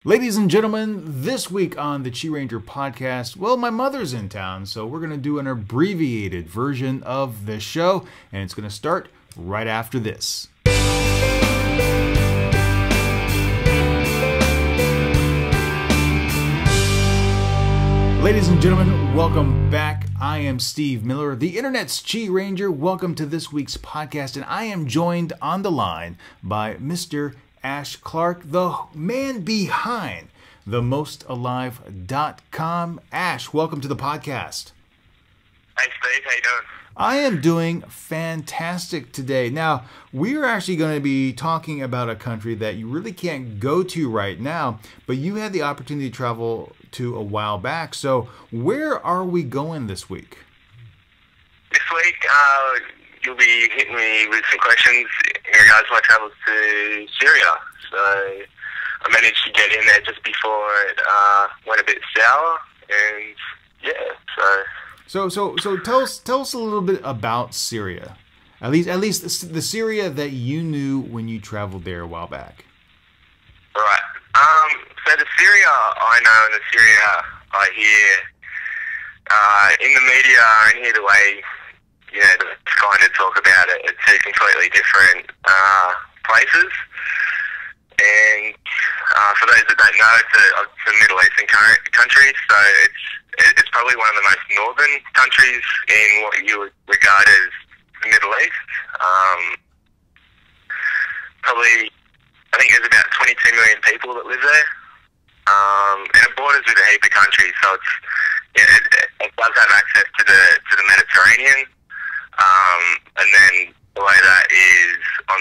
Ladies and gentlemen, this week on the QiRanger podcast, well, my mother's in town, so we're going to do an abbreviated version of the show, and it's going to start right after this. Ladies and gentlemen, welcome back. I am Steve Miller, the internet's QiRanger. Welcome to this week's podcast, and I am joined on the line by Mr. Ash Clark, the man behind themostalive.com. Ash, welcome to the podcast. Hey Steve, how you doing? I am doing fantastic today. Now, we're actually going to be talking about a country that you really can't go to right now, but you had the opportunity to travel to a while back. So where are we going this week? This week, you'll be hitting me with some questions in regards to my travels to Syria. So I managed to get in there just before it went a bit sour, and yeah, So tell us a little bit about Syria. At least the Syria that you knew when you traveled there a while back. Right. So the Syria I know and the Syria I hear in the media and hear the way the kind of talk about it. It's two completely different places. And for those that don't know, it's a Middle Eastern country, so it's probably one of the most northern countries in what you would regard as the Middle East. Probably, I think there's about 22 million people that live there, and it borders with a heap of countries, so it does have access to the Mediterranean, and then below that is on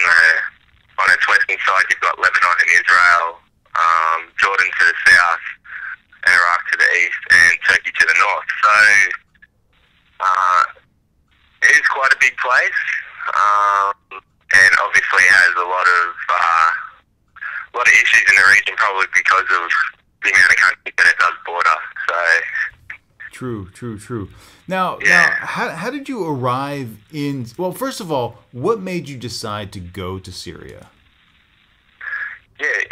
its western side you've got Lebanon and Israel, Jordan to the south, and Iraq to the east, and Turkey to the north. So it is quite a big place, and obviously has a lot of issues in the region, probably because of the amount of countries that it does border. So True. Now, how did you arrive in? Well, first of all, what made you decide to go to Syria? Yeah,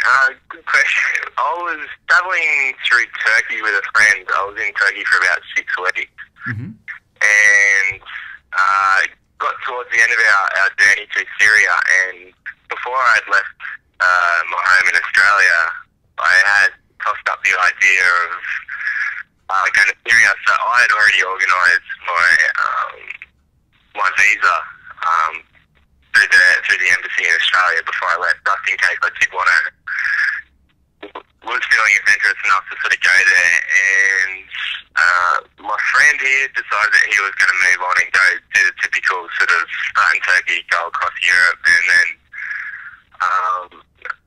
good question. I was traveling through Turkey with a friend. I was in Turkey for about 6 weeks. Mm-hmm. And got towards the end of our journey through Syria, and before I'd left my home in Australia, I had tossed up the idea of going to Syria. So I had already organised my visa through the embassy in Australia before I left, just in case I did was feeling adventurous enough to sort of go there. And my friend here decided that he was going to move on and go do the typical sort of start in Turkey, go across Europe, and then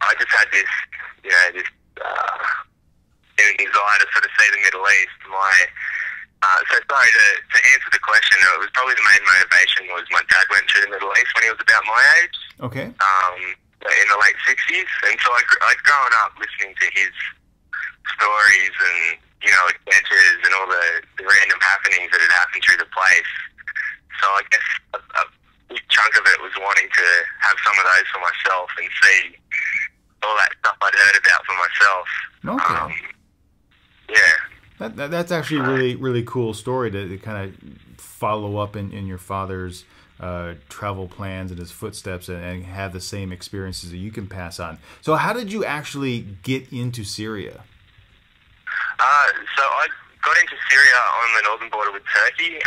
I just had this desire to sort of see the Middle East. So sorry to answer the question. It was probably the main motivation was my dad went to the Middle East when he was about my age. Okay. In the late 60s, and so I'd grown up listening to his stories and adventures and all the random happenings that had happened through the place. So I guess a big chunk of it was wanting to have some of those for myself and see all that stuff I'd heard about for myself. Okay. Yeah. That's actually a really cool story to kind of follow up in your father's travel plans and his footsteps and have the same experiences that you can pass on. So how did you actually get into Syria? So I got into Syria on the northern border with Turkey.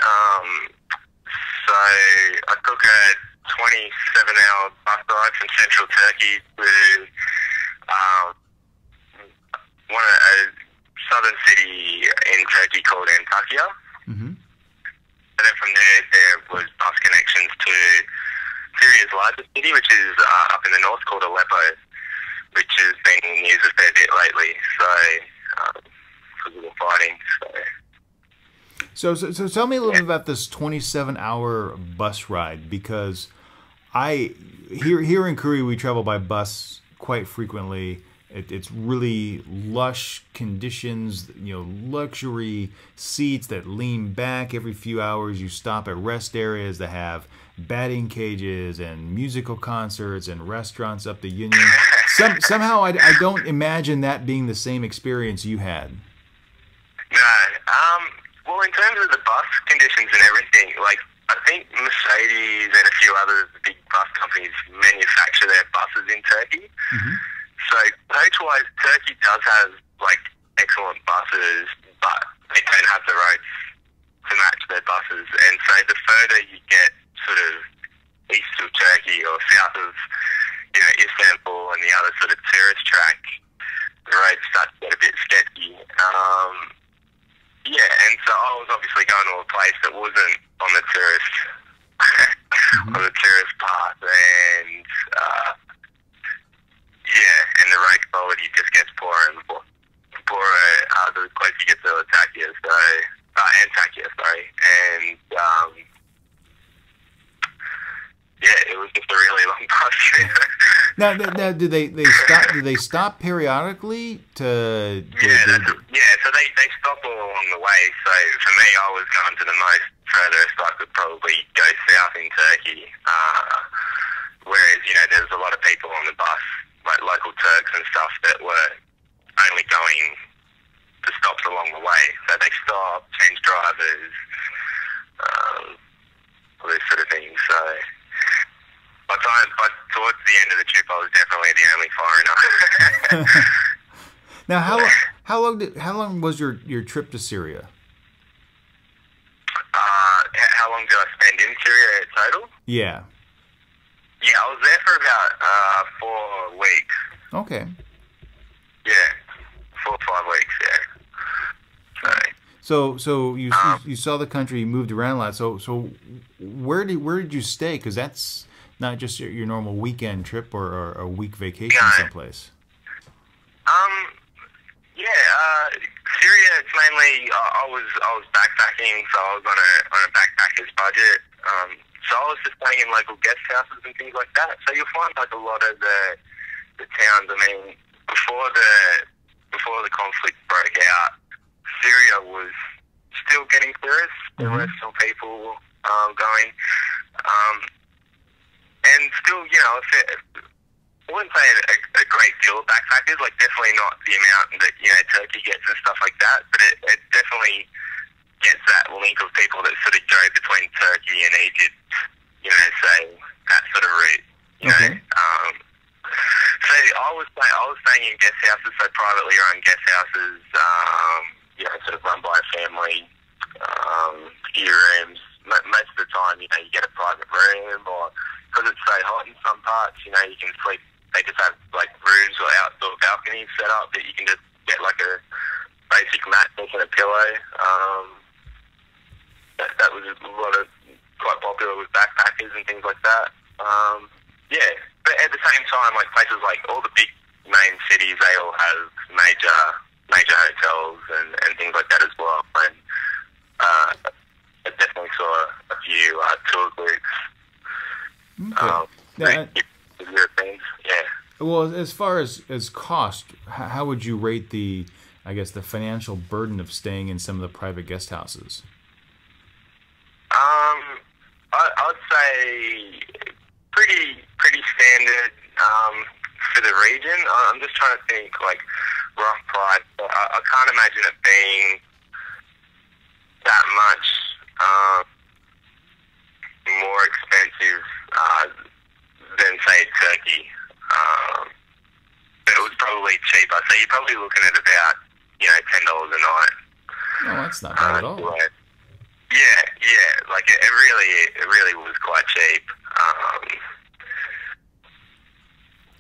So I took a 27-hour bus ride from central Turkey to a southern city in Turkey called Antakya. Mm-hmm. And then from there was bus connections to Syria's largest city, which is up in the north, called Aleppo, which has been in the news a fair bit lately. So because of the fighting. So tell me a little bit about this 27-hour bus ride, because here in Korea we travel by bus quite frequently. It's really lush conditions, luxury seats that lean back every few hours. You stop at rest areas that have batting cages and musical concerts and restaurants up the Union. Somehow I don't imagine that being the same experience you had. No. Well, in terms of the bus conditions and everything, like, I think Mercedes and a few other big bus companies manufacture their buses in Turkey. Mm-hmm. So coach-wise, Turkey does have, like, excellent buses, but they don't have the roads to match their buses. And so the further you get sort of east of Turkey or south of, you know, Istanbul and the other sort of tourist track, the roads start to get a bit sketchy. Yeah, and so I was obviously going to a place that wasn't on the tourist Mm-hmm. on the tourist path, and yeah, and the road quality just gets poorer and poorer the closer you get to Antakya, sorry, and yeah, it was just a really long bus trip. Now, do they stop periodically to? So they stop all along the way. So for me, I was going to the most furthest I could probably go south in Turkey. Whereas, you know, there's a lot of people on the bus, like local Turks and stuff, that were only going to stops along the way. So they stop, change drivers, all those sort of things. So but towards the end of the trip, I was definitely the only foreigner. Now, how long was your trip to Syria? How long did I spend in Syria total? Yeah. Yeah, I was there for about 4 weeks. Okay. Yeah, 4 or 5 weeks. Yeah. So you saw the country, you moved around a lot. So where did you stay? Because that's not just your normal weekend trip or a week vacation someplace. Syria. It's mainly I was backpacking, so I was on a backpacker's budget. So I was just staying in local guest houses and things like that. So you'll find like a lot of the towns. I mean, before the conflict broke out, Syria was still getting tourists. There were still people going, and still, you know, I wouldn't say a great deal of backpackers, like definitely not the amount that, you know, Turkey gets and stuff like that, but it definitely gets that link of people that sort of go between Turkey and Egypt, you know, say that sort of route, you know. So I was staying in guest houses, so privately run guest houses, you know, sort of run by a family, few rooms. Most of the time, you know, you get a private room, or because it's so hot in some parts, you know, you can sleep. They just have like rooms or outdoor balconies set up that you can just get like a basic mattress and a pillow. That was a lot of quite popular with backpackers and things like that. Yeah, but at the same time, like places like all the big main cities, they all have major hotels and things like that as well. And I definitely saw a few tour groups. Europeans, yeah. Well, as far as cost, how would you rate the financial burden of staying in some of the private guest houses? I'd say pretty standard for the region. I'm just trying to think like rough price. I can't imagine it being that much more expensive than say Turkey. But it was probably cheaper. So you're probably looking at about, you know, $10 a night. No, that's not bad at all. Yeah, like it really was quite cheap.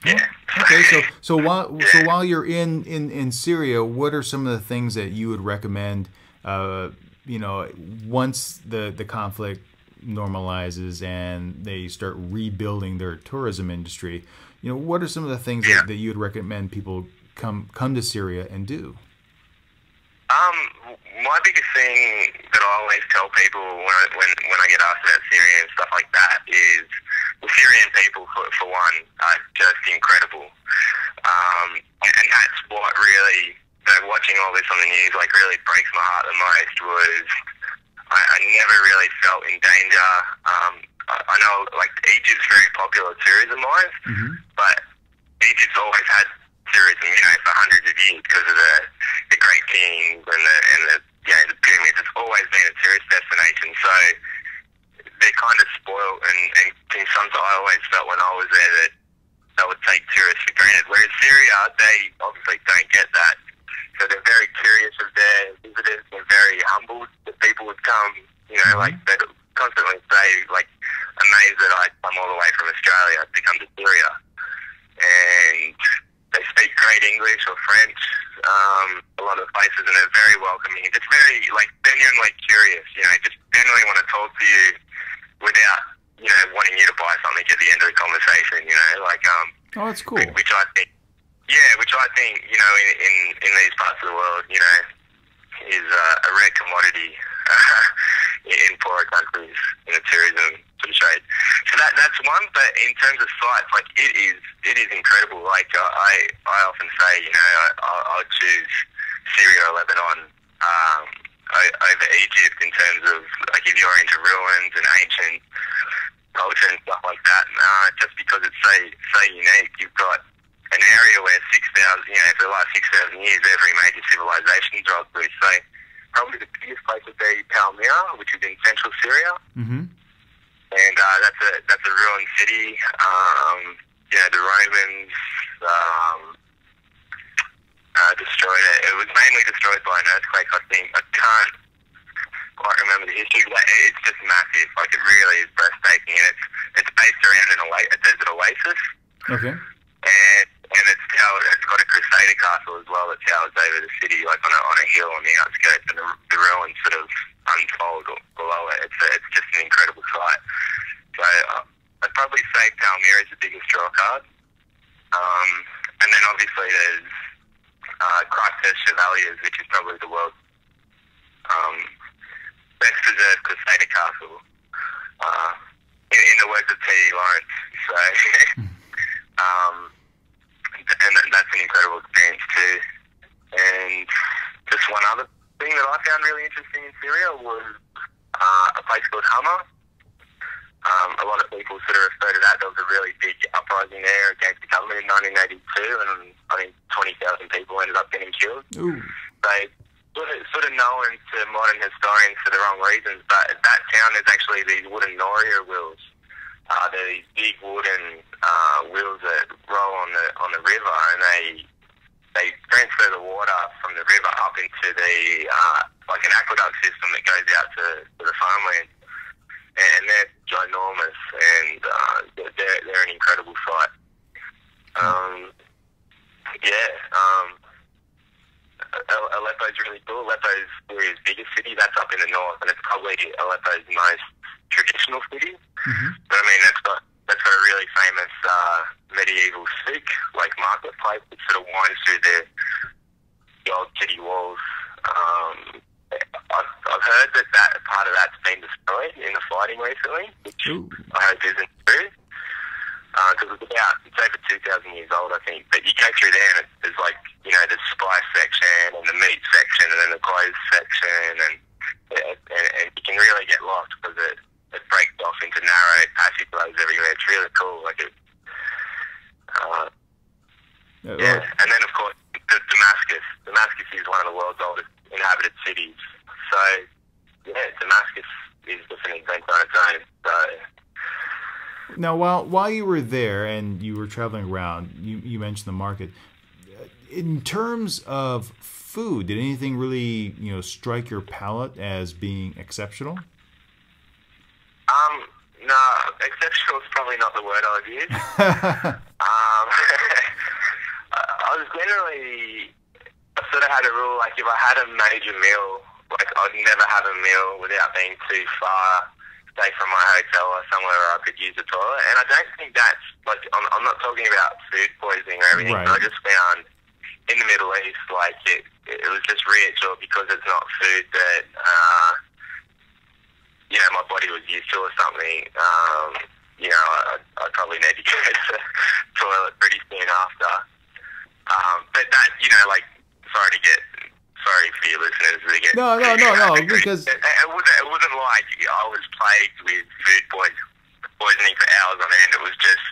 Yeah. Okay, so while you're in Syria, what are some of the things that you would recommend? You know, once the conflict normalizes and they start rebuilding their tourism industry, you know, what are some of the things that you would recommend people come to Syria and do? My biggest thing that I always tell people when I get asked about Syria and stuff like that is the Syrian people, for one, are just incredible. And that's what really, you know, watching all this on the news, like, really breaks my heart the most was I never really felt in danger. I know, like, Egypt's very popular tourism-wise, but Egypt's always had tourism, you know, for hundreds of years because of the Great Kings and the you know, the pyramids. It's always been a tourist destination, so they're kind of spoiled, and sometimes I always felt when I was there that they would take tourists for granted. Whereas Syria, they obviously don't get that. So they're very curious of their visitors. They're very humbled that people would come, you know, like they constantly say, like, amazed that I'd come all the way from Australia to come to Syria. And they speak great English or French, a lot of places, and they're very welcoming. Just very, like, genuinely curious, you know, just genuinely want to talk to you without, you know, wanting you to buy something at the end of the conversation, you know, like, oh, that's cool. Which I think, you know, in these parts of the world, you know, is a rare commodity in poorer countries in the tourism sort of trade. So that's one. But in terms of sites, like it is incredible. Like I often say, you know, I'll choose Syria or Lebanon over Egypt in terms of like if you're into ruins and ancient culture and stuff like that. Just because it's so unique. You've got an area where 6,000, you know, for the last 6,000 years, every major civilization dropped through. So probably the biggest place would be Palmyra, which is in central Syria. Mm-hmm. And that's a ruined city. You know, the Romans destroyed it. It was mainly destroyed by an earthquake, I think. I can't quite remember the history, but it's just massive. Like, it really is breathtaking. And it's based around a desert oasis. Okay. And it's got a Crusader castle as well that towers over the city, like on a hill on the outskirts, and the ruins sort of unfold below it. It's just an incredible sight. So I'd probably say Palmyra is the biggest draw card. And then obviously there's Christchurch Chevaliers, which is probably the world's best preserved Crusader castle. In the words of T.E. Lawrence. So and that's an incredible experience too. And just one other thing that I found really interesting in Syria was a place called Hama. A lot of people sort of refer to that. There was a really big uprising there against the government in 1982, and I think 20,000 people ended up getting killed. Ooh. They sort of known to modern historians for the wrong reasons, but that town is actually these wooden noria wheels. They're these big wooden wheels that roll on the river, and they transfer the water from the river up into the like an aqueduct system that goes out to the farmland. And they're ginormous, and they're an incredible sight. Aleppo's really cool. Aleppo's Syria's biggest city. That's up in the north, and it's probably Aleppo's most traditional city. Mm-hmm. But I mean, that's got a really famous medieval souk, like marketplace that sort of winds through the old city walls. I've heard that part of that's been destroyed in the fighting recently, which I hope isn't true. Because it's over 2,000 years old, I think. But you go through there and there's like, you know, the spice section and the meat section and then the clothes section, and you can really get lost because it breaks off into narrow passage roads everywhere. It's really cool. Like and then of course Damascus. Damascus is one of the world's oldest inhabited cities. So yeah, Damascus is just an adventure on its own. So. Now, while you were there and you were traveling around, you mentioned the market. In terms of food, did anything really, you know, strike your palate as being exceptional? No, exceptional is probably not the word I would use. I was generally, I sort of had a rule, like if I had a major meal, like I'd never have a meal without being too far, say from my hotel or somewhere where I could use the toilet. And I don't think that's, like, I'm not talking about food poisoning or everything, right. But I just found in the Middle East, like, it was just reassured because it's not food that, you know, my body was used to or something. You know, I'd probably need to go to the toilet pretty soon after. But that, you know, like, sorry for your listeners to get... No, because... It wasn't like I was plagued with food poisoning for hours on end. It was just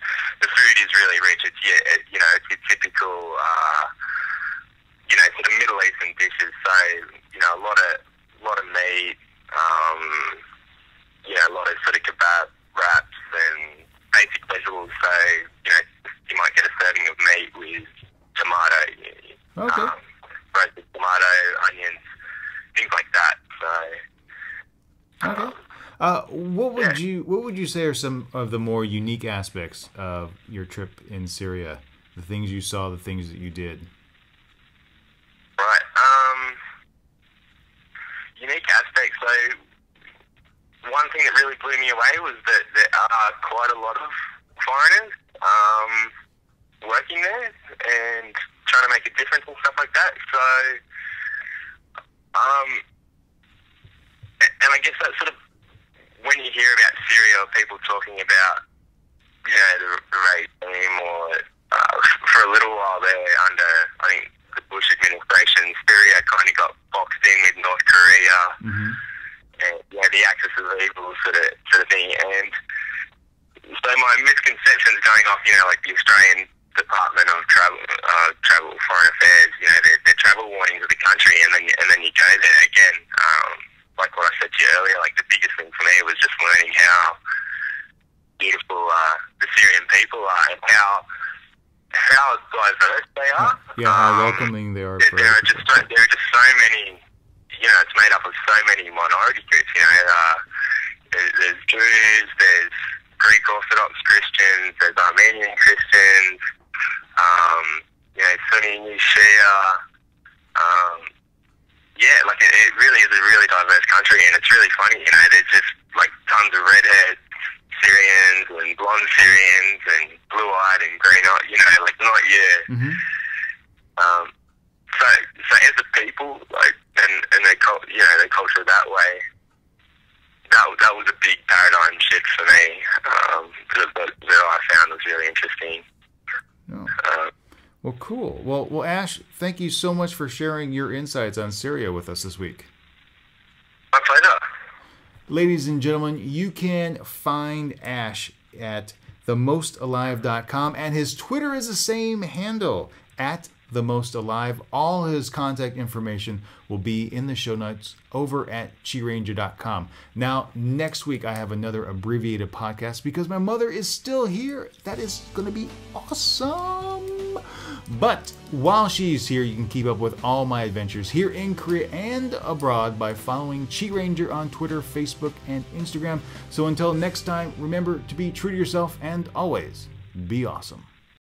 the food food is really rich. It's you know, it's your typical you know, sort of Middle Eastern dishes. So you know, a lot of meat. You know, a lot of sort of kebab wraps and basic vegetables. So you know, you might get a serving of meat with tomato. Okay. Roasted tomato, onions, things like that. So. Okay. What would you say are some of the more unique aspects of your trip in Syria? The things you saw, the things that you did. Right. Unique aspects. So one thing that really blew me away was that there are quite a lot of foreigners working there and trying to make a difference and stuff like that. So, and I guess that sort of, when you hear about Syria or people talking about, you know, the regime or for a little while there under, I think, the Bush administration, Syria kind of got boxed in with North Korea and, you know, the axis of evil sort of thing. And so my misconceptions going off, you know, like the Australian Department of Travel Foreign Affairs, you know, their travel warnings of the country, and then you go there again. Like what I said to you earlier, like the biggest thing for me was just learning how beautiful the Syrian people are and how diverse they are. Yeah, how welcoming they are. There are just so many. You know, it's made up of so many minority groups. You know, there's Jews, there's Greek Orthodox Christians, there's Armenian Christians. You know, Sunni, Shia. Yeah, like it really is a really diverse country, and it's really funny. You know, there's just like tons of redhead Syrians and blonde Syrians and blue-eyed and green-eyed. You know, like not So as a people, like and their you know, their culture that way, that was a big paradigm shift for me. That I found was really interesting. Oh. Well, cool. Well, Ash, thank you so much for sharing your insights on Syria with us this week. My pleasure. Ladies and gentlemen, you can find Ash at themostalive.com, and his Twitter is the same handle, at themostalive. All his contact information will be in the show notes over at QiRanger.com. Now, next week I have another abbreviated podcast because my mother is still here. That is going to be awesome. But while she's here, you can keep up with all my adventures here in Korea and abroad by following QiRanger on Twitter, Facebook, and Instagram. So until next time, remember to be true to yourself and always be awesome.